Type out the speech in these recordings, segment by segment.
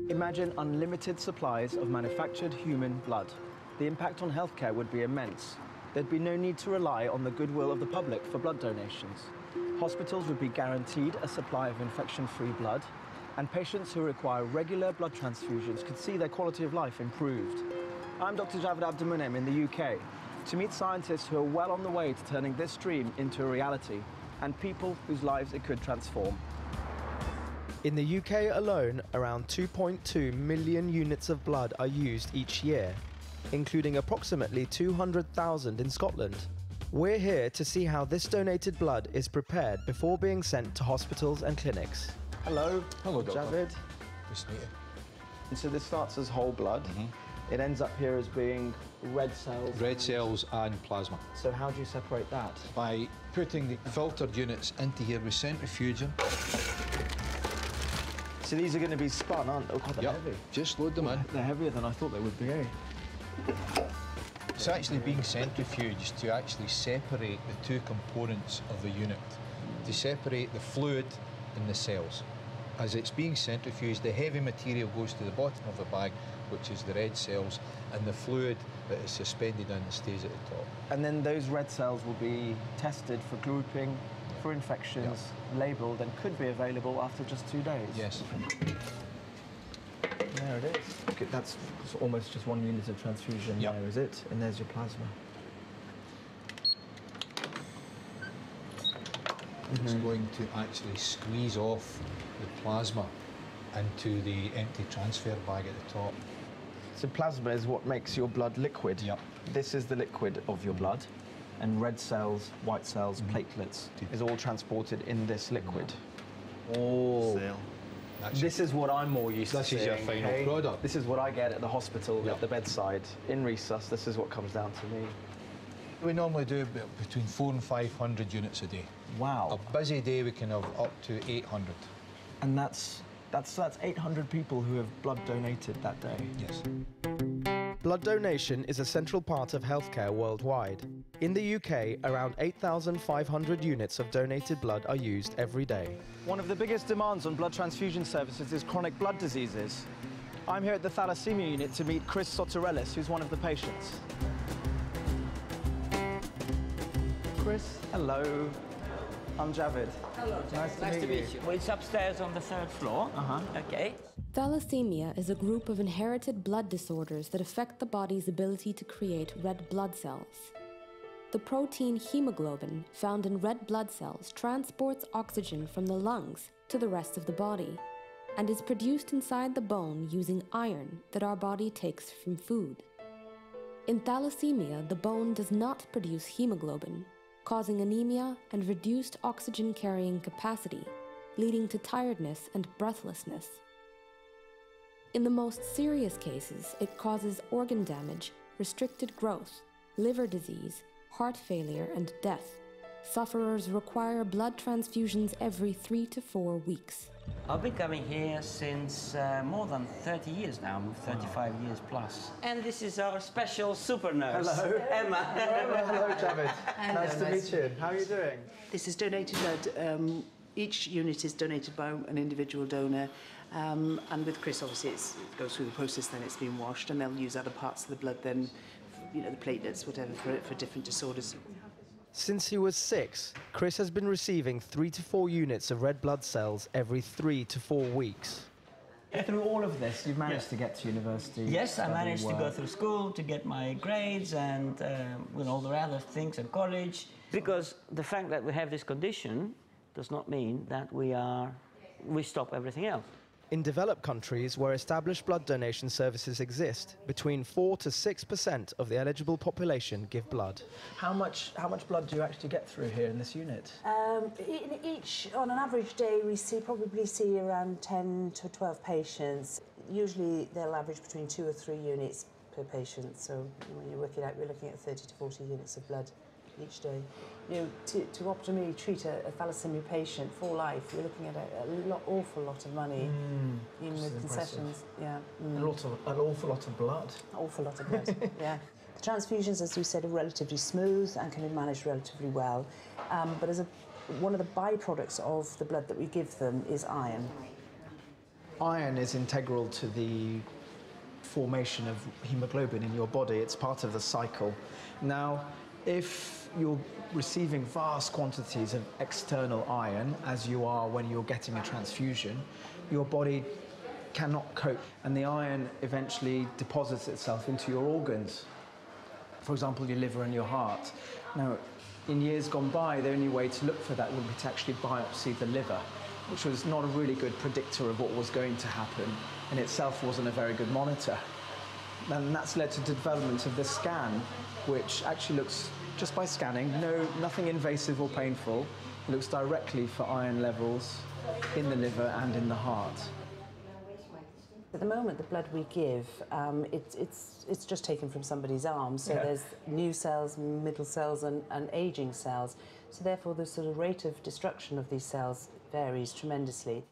Imagine unlimited supplies of manufactured human blood. The impact on healthcare would be immense. There'd be no need to rely on the goodwill of the public for blood donations. Hospitals would be guaranteed a supply of infection-free blood, and patients who require regular blood transfusions could see their quality of life improved. I'm Dr. Javed Abdulmunem in the UK, to meet scientists who are well on the way to turning this dream into a reality, and people whose lives it could transform. In the UK alone, around 2.2 million units of blood are used each year, including approximately 200,000 in Scotland. We're here to see how this donated blood is prepared before being sent to hospitals and clinics. Hello. Hello, Doctor. Javed. Nice to meet you. And so this starts as whole blood. It ends up here as being red cells. Red cells and plasma. So how do you separate that? By putting the filtered units into here with centrifuging. So these are going to be spun, aren't they? Oh, God, they're heavy. Just load them in. They're heavier than I thought they would be, eh? It's actually being centrifuged to actually separate the two components of the unit, to separate the fluid and the cells. As it's being centrifuged, the heavy material goes to the bottom of the bag, which is the red cells, and the fluid that is suspended in stays at the top. And then those red cells will be tested for grouping, for infections, labelled, and could be available after just 2 days. Yes. There it is. Okay, that's almost just 1 unit of transfusion there, is it? And there's your plasma. It's going to actually squeeze off the plasma into the empty transfer bag at the top. So plasma is what makes your blood liquid. Yep. This is the liquid of your blood, and red cells, white cells, platelets is all transported in this liquid. Oh, this is what I'm more used to seeing. This is your final product. This is what I get at the hospital at the bedside. In resus, this is what comes down to me. We normally do between 400 and 500 units a day. Wow. A busy day we can have up to 800. And that's 800 people who have blood donated that day. Yes. Blood donation is a central part of healthcare worldwide. In the UK, around 8,500 units of donated blood are used every day. One of the biggest demands on blood transfusion services is chronic blood diseases. I'm here at the thalassemia unit to meet Chris Sotorellis, who's one of the patients. Chris, hello. I'm Javed. Hello, Javed. Nice to meet you. Well, it's upstairs on the 3rd floor. Okay. Thalassemia is a group of inherited blood disorders that affect the body's ability to create red blood cells. The protein hemoglobin found in red blood cells transports oxygen from the lungs to the rest of the body and is produced inside the bone using iron that our body takes from food. In thalassemia, the bone does not produce hemoglobin, causing anemia and reduced oxygen-carrying capacity, leading to tiredness and breathlessness. In the most serious cases, it causes organ damage, restricted growth, liver disease, heart failure, and death. Sufferers require blood transfusions every 3 to 4 weeks. I've been coming here since more than 30 years now, 35 years plus. And this is our special super nurse. Hello. Emma. Hello, Javed. Nice to meet you. How are you doing? This is donated blood. Each unit is donated by an individual donor, and with Chris, obviously, it goes through the process. Then it's been washed, and they'll use other parts of the blood, then, you know, the platelets, whatever, for different disorders. Since he was 6, Chris has been receiving 3 to 4 units of red blood cells every 3 to 4 weeks. Through all of this, you've managed to get to university. Yes, I managed to go through school to get my grades and with all the other things in college. Because the fact that we have this condition does not mean that we stop everything else. In developed countries where established blood donation services exist, between 4 to 6% of the eligible population give blood. How much blood do you actually get through here in this unit? On an average day, we probably see around 10 to 12 patients. Usually they'll average between 2 or 3 units per patient. So when you're working out, we're looking at 30 to 40 units of blood each day. You know, to optimally treat a thalassemia patient for life, you're looking at an awful lot of money, even with concessions. Yeah. An awful lot of blood. An awful lot of blood. Yeah. The transfusions, as we said, are relatively smooth and can be managed relatively well. But one of the byproducts of the blood that we give them is iron. Iron is integral to the formation of hemoglobin in your body. It's part of the cycle. Now, if you're receiving vast quantities of external iron, as you are when you're getting a transfusion, your body cannot cope, and the iron eventually deposits itself into your organs. For example, your liver and your heart. Now, in years gone by, the only way to look for that would be to actually biopsy the liver, which was not a really good predictor of what was going to happen. In itself wasn't a very good monitor. And that's led to the development of this scan, which actually looks, just by scanning, nothing invasive or painful, it looks directly for iron levels in the liver and in the heart. At the moment, the blood we give, it's just taken from somebody's arm, so there's new cells, middle cells and aging cells. So therefore, the sort of rate of destruction of these cells varies tremendously.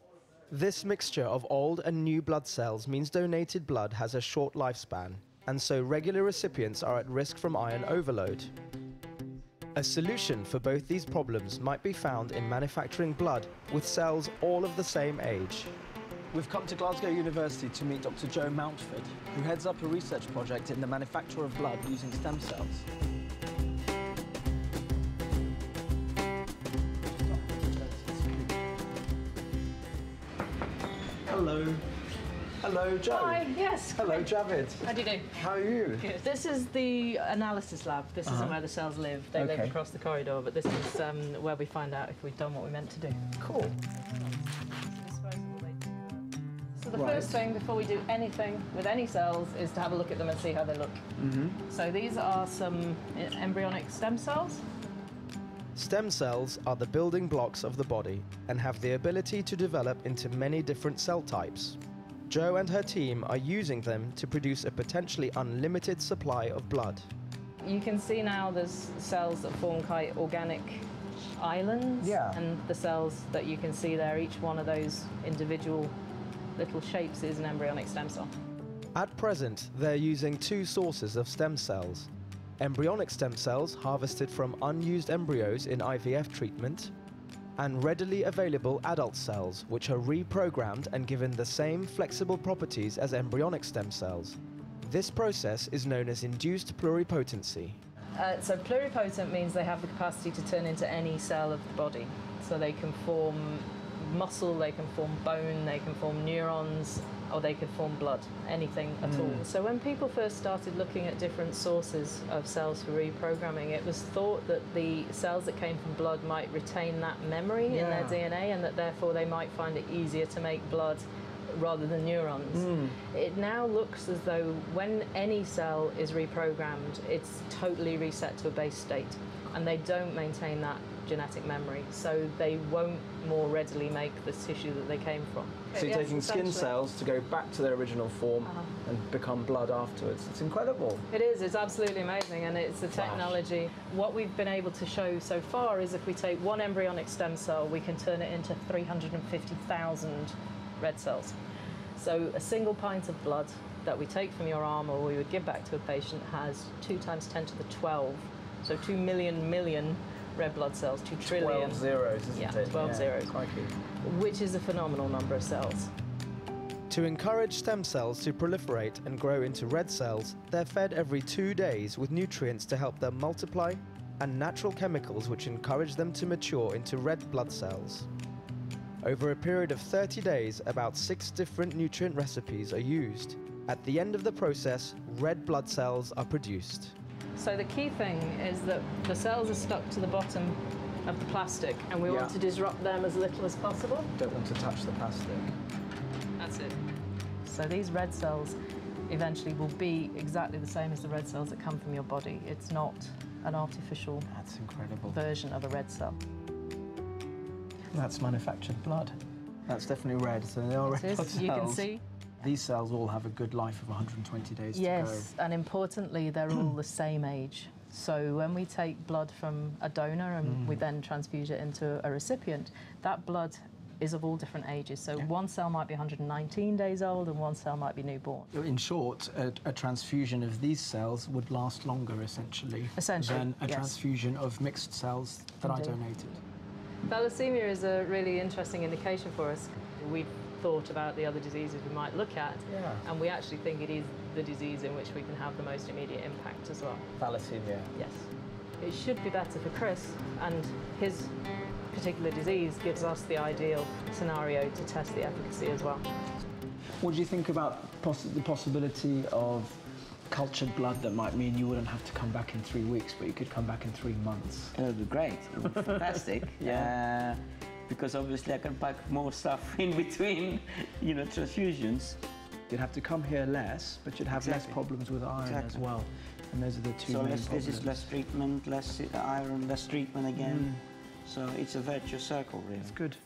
This mixture of old and new blood cells means donated blood has a short lifespan, and so regular recipients are at risk from iron overload. A solution for both these problems might be found in manufacturing blood with cells all of the same age. We've come to Glasgow University to meet Dr. Joe Mountford, who heads up a research project in the manufacture of blood using stem cells. Hello. Hello, Joe. Hi, yes. Hello, Javid. How do you do? How are you? Good. This is the analysis lab. This isn't where the cells live. They live across the corridor, but this is where we find out if we've done what we meant to do. Cool. So the first thing before we do anything with any cells is to have a look at them and see how they look. So these are some embryonic stem cells. Stem cells are the building blocks of the body and have the ability to develop into many different cell types. Jo and her team are using them to produce a potentially unlimited supply of blood. You can see now there's cells that form quite organic islands, and the cells that you can see there, each one of those individual little shapes is an embryonic stem cell. At present, they're using two sources of stem cells: embryonic stem cells harvested from unused embryos in IVF treatment, and readily available adult cells, which are reprogrammed and given the same flexible properties as embryonic stem cells. This process is known as induced pluripotency. So pluripotent means they have the capacity to turn into any cell of the body. So they can form muscle, they can form bone, they can form neurons, or they could form blood, anything at all. So when people first started looking at different sources of cells for reprogramming, it was thought that the cells that came from blood might retain that memory in their DNA, and that therefore they might find it easier to make blood rather than neurons. It now looks as though when any cell is reprogrammed, it's totally reset to a base state, and they don't maintain that genetic memory, so they won't more readily make the tissue that they came from. So you're taking skin cells to go back to their original form and become blood afterwards. It's incredible. It is, it's absolutely amazing, and it's a technology. What we've been able to show so far is if we take one embryonic stem cell, we can turn it into 350,000 red cells. So a single pint of blood that we take from your arm or we would give back to a patient has 2 × 10 to the 12, so 2 million red blood cells, 2 trillion. 12 zeros, isn't it? 12 zeros. Crikey. Which is a phenomenal number of cells. To encourage stem cells to proliferate and grow into red cells, they're fed every 2 days with nutrients to help them multiply and natural chemicals which encourage them to mature into red blood cells. Over a period of 30 days, about 6 different nutrient recipes are used. At the end of the process, red blood cells are produced. So the key thing is that the cells are stuck to the bottom of the plastic, and we want to disrupt them as little as possible. Don't want to touch the plastic. That's it. So these red cells eventually will be exactly the same as the red cells that come from your body. It's not an artificial That's incredible. version of a red cell. That's manufactured blood. That's definitely red, so they are red blood cells. You can see. These cells all have a good life of 120 days to go. Yes, and importantly, they're all the same age. So when we take blood from a donor and we then transfuse it into a recipient, that blood is of all different ages. So one cell might be 119 days old and one cell might be newborn. In short, a transfusion of these cells would last longer, essentially, than a transfusion of mixed cells that I donated. Thalassemia is a really interesting indication for us. We've thought about the other diseases we might look at, and we actually think it is the disease in which we can have the most immediate impact as well. Thalassemia. Yes. It should be better for Chris, and his particular disease gives us the ideal scenario to test the efficacy as well. What do you think about the possibility of cultured blood that might mean you wouldn't have to come back in 3 weeks, but you could come back in 3 months? It would be great. It would be fantastic. Yeah. Because obviously I can pack more stuff in between, you know, transfusions. You'd have to come here less, but you'd have less problems with iron as well. And those are the two main problems. This is less treatment, less iron, less treatment again. So it's a virtuous circle, really. It's good.